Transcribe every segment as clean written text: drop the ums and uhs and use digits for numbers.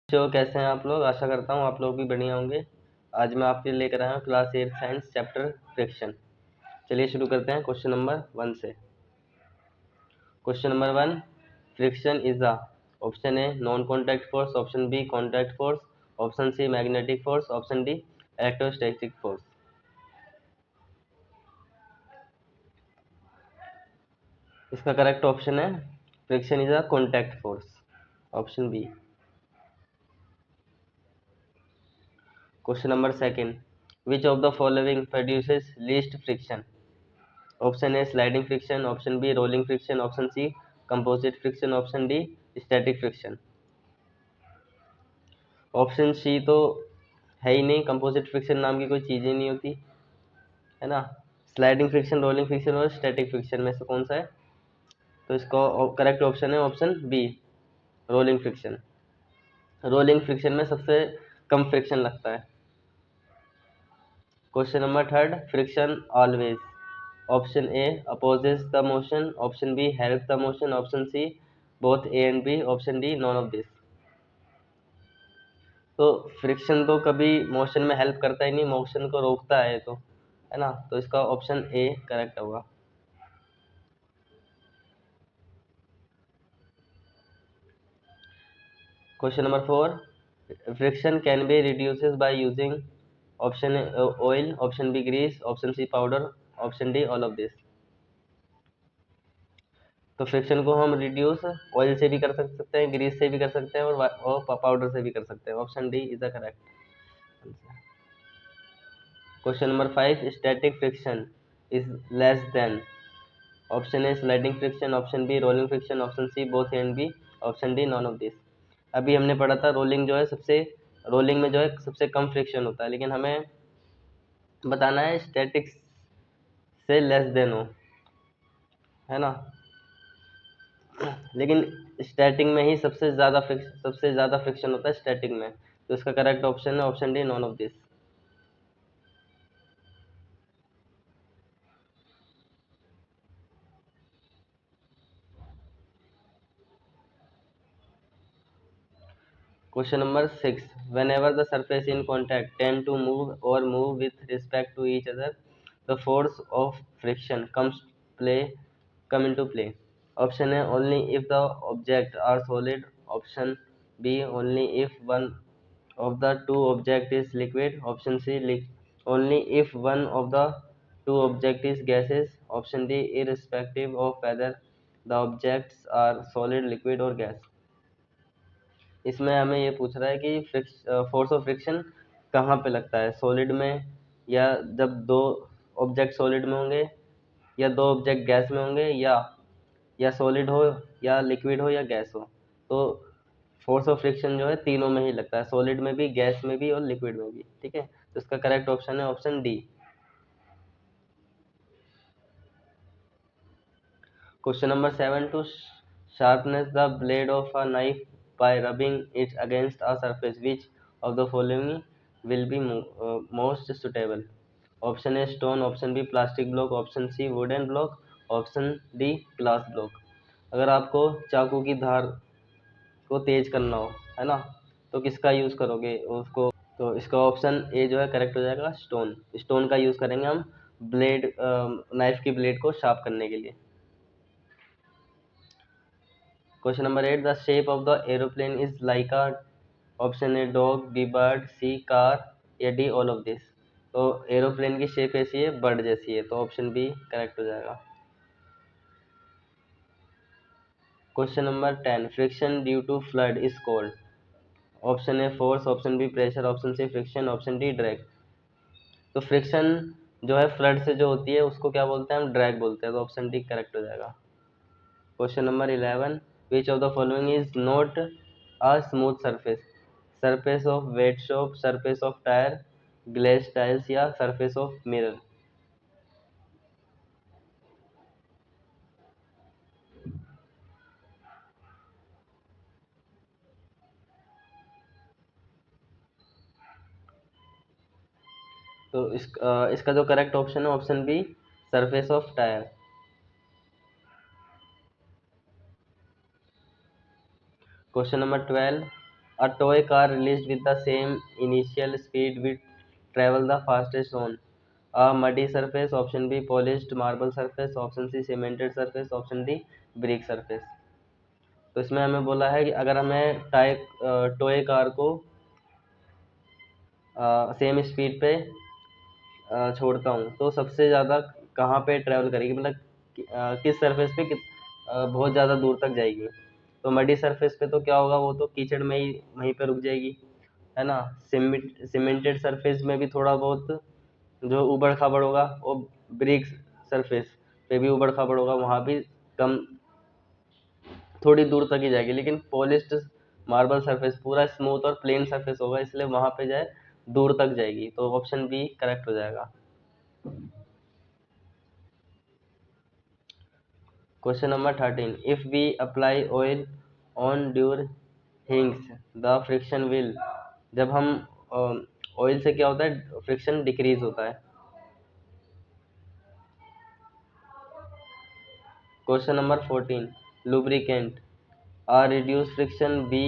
जो कैसे हैं आप लोग। आशा करता हूँ आप लोग भी बढ़िया होंगे। आज मैं आपके लिए लेकर आया हूँ क्लास 8 साइंस चैप्टर फ्रिक्शन। चलिए शुरू करते हैं क्वेश्चन नंबर 1 से। Question number 1, friction is a, option A non contact force, option B contact force, option C magnetic force, option D electrostatic force. इसका करेक्ट ऑप्शन है friction is a contact force, option B. Question number 2, which of the following produces least friction. Option A sliding friction, option B rolling friction, option C composite friction, option D static friction. Option C तो है ही नहीं, composite friction नाम की कोई चीज़ ही नहीं होती है ना। स्लाइडिंग फ्रिक्शन, रोलिंग फ्रिक्शन और स्टैटिक फ्रिक्शन में से कौन सा है? तो इसका करेक्ट ऑप्शन है option B, rolling friction. Rolling friction में सबसे कम फ्रिक्शन लगता है। Question number 3, friction always, option A opposes the motion, option B help the motion, option C both A and B, option D none of this. तो friction तो कभी motion में help करता ही नहीं, मोशन को रोकता है तो, है ना। तो इसका ऑप्शन ए करेक्ट होगा। Question number 4, friction can be reduces by using, option A oil, option B grease, option C powder, option D all of this. तो फ्रिक्शन को हम रिड्यूस ऑयल से भी कर सकते हैं, ग्रीस से भी कर सकते हैं और पाउडर से भी कर सकते हैं। Option D is the correct answer. Question number 5, static friction is less than, option A sliding friction, option B rolling friction, option C both and B, option D none of this. अभी हमने पढ़ा था rolling जो है सबसे, rolling में जो है सबसे कम फ्रिक्शन होता है, लेकिन हमें बताना है स्टैटिक से लेस देन हो, है ना। लेकिन स्टैटिक में ही सबसे ज़्यादा फ्रिक्शन होता है स्टैटिक में। तो इसका करेक्ट ऑप्शन है option D none of this. Question number 6. Whenever the surface in contact tend to move with respect to each other, the force of friction come into play. Option A, only if the objects are solid. Option B, only if one of the two object is liquid. Option C, only if one of the two object is gases. Option D, irrespective of whether the objects are solid, liquid or gas. इसमें हमें ये पूछ रहा है कि force of friction कहाँ पे लगता है, सॉलिड में, या जब दो ऑब्जेक्ट सॉलिड में होंगे, या दो ऑब्जेक्ट गैस में होंगे, या सॉलिड हो, या लिक्विड हो, या गैस हो। तो फोर्स ऑफ फ्रिक्शन जो है तीनों में ही लगता है, सॉलिड में भी, गैस में भी और लिक्विड में भी। ठीक है, तो इसका करेक्ट ऑप्शन है option D. Question number 7, to sharpness the blade of a knife by rubbing it against a surface. Which of the following will be most suitable? Option A stone, option B plastic block, option C wooden block, option D glass block. अगर आपको चाकू की धार को तेज करना हो, है ना, तो किसका यूज़ करोगे उसको? तो इसका ऑप्शन ए जो है करेक्ट हो जाएगा, स्टोन। स्टोन का यूज़ करेंगे हम ब्लेड, नाइफ की ब्लेड को शार्प करने के लिए। Question number 8, the shape of the aeroplane is like a, option A dog, B bird, C car या D all of this। तो एरोप्लेन की शेप ऐसी है, बर्ड जैसी है, तो ऑप्शन बी करेक्ट हो जाएगा। Question number 10, friction due to fluid is called, option A force, option B pressure, option C friction, option D drag. तो फ्रिक्शन जो है फ्लड से जो होती है उसको क्या बोलते हैं हम? ड्रैग बोलते हैं, तो ऑप्शन डी करेक्ट हो जाएगा। Question number 11, which of the following is not a smooth surface? Surface of wet soap, surface of tyre, glass tiles या सरफेस ऑफ मिरर। तो इसका जो करेक्ट ऑप्शन है option B, surface of tyre. Question number 12, A toy car released with the same initial speed will travel the fastest on a muddy surface. Option B polished marble surface. Option C cemented surface. Option D brick surface. तो इसमें हमें बोला है कि अगर हमें toy car को same speed पे छोड़ता हूँ तो सबसे ज़्यादा कहाँ पे ट्रैवल करेगी, मतलब किस सरफेस पे बहुत ज़्यादा दूर तक जाएगी। तो मडी सरफेस पे तो क्या होगा, वो तो कीचड़ में ही वहीं पे रुक जाएगी, है ना। सीमेंटेड सरफेस में भी थोड़ा बहुत जो ऊबड़ खाबड़ होगा, वो ब्रिक सरफेस पे भी ऊबड़ खाबड़ होगा, वहाँ भी कम थोड़ी दूर तक ही जाएगी। लेकिन पॉलिश्ड मार्बल सरफेस पूरा स्मूथ और प्लेन सरफेस होगा, इसलिए वहाँ पे जाए दूर तक जाएगी। तो ऑप्शन बी करेक्ट हो जाएगा। Question number 13, if we apply oil on door hinges the friction will. जब हम ऑयल से क्या होता है, फ्रिक्शन डिक्रीज होता है। Question number 14, lubricant are reduce friction, B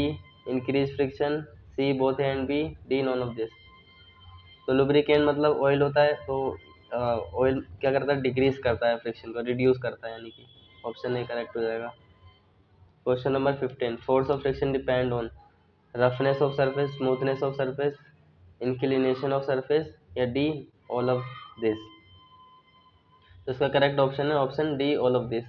increase friction, C both A and B, D none of this. तो lubricant मतलब ऑयल होता है, तो ऑयल क्या करता है, डिक्रीज करता है फ्रिक्शन को, रिड्यूस करता है, यानी कि ऑप्शन ए करेक्ट हो जाएगा। Question number 15, force of friction depend on roughness of surface, smoothness of surface, inclination of surface, या डी ऑल ऑफ दिस। तो इसका करेक्ट ऑप्शन है option D all of this.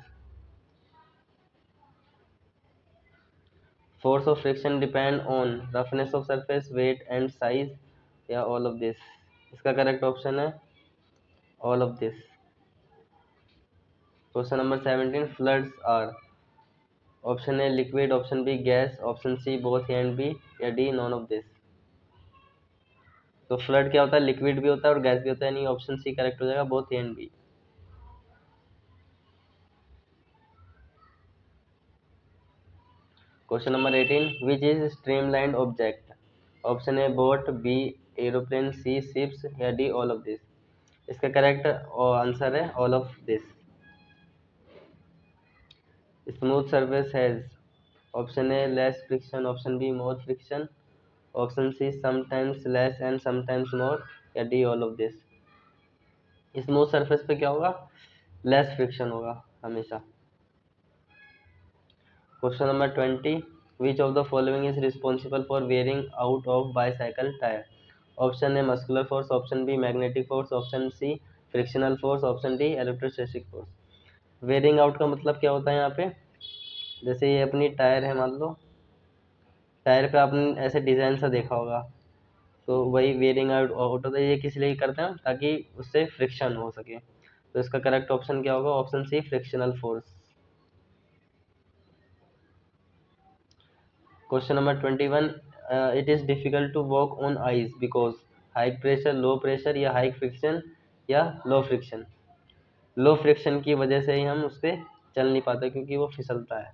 Force of friction depend on roughness of surface, weight and size, या all of this. इसका correct option है all of this. Question number 17, fluids are. Option A liquid, option B gas, option C both A and B, या D none of this. तो fluid क्या होता है, liquid भी होता है और गैस भी होता है, यानी ऑप्शन सी करेक्ट हो जाएगा, both A and B. Question number 18, which is streamlined object. Option A boat, B aeroplane, C ships, या डी ऑल ऑफ दिस। इसका करेक्ट आंसर है all of this. Smooth surface has, option A less friction, option B more friction, option C sometimes less and sometimes more, या D all of this. Smooth surface पे क्या होगा, less friction होगा हमेशा। Question number 20, which of the following is responsible for wearing out of bicycle tyre. Option A muscular force, option B magnetic force, option C frictional force, option D electrostatic force. Wearing out का मतलब क्या होता है यहाँ पे, जैसे ये अपनी टायर है, मान लो टायर पे आपने ऐसे डिजाइन सा देखा होगा, तो वही वेयरिंग आउट होता है। ये किस लिए करते हैं, ताकि उससे फ्रिक्शन हो सके। तो इसका करेक्ट ऑप्शन क्या होगा, option C frictional force. Question number 21, it is difficult to walk on ice because high pressure, low pressure, या हाई फ्रिक्शन, या लो फ्रिक्शन। लो फ्रिक्शन की वजह से ही हम उस पर चल नहीं पाते, क्योंकि वो फिसलता है।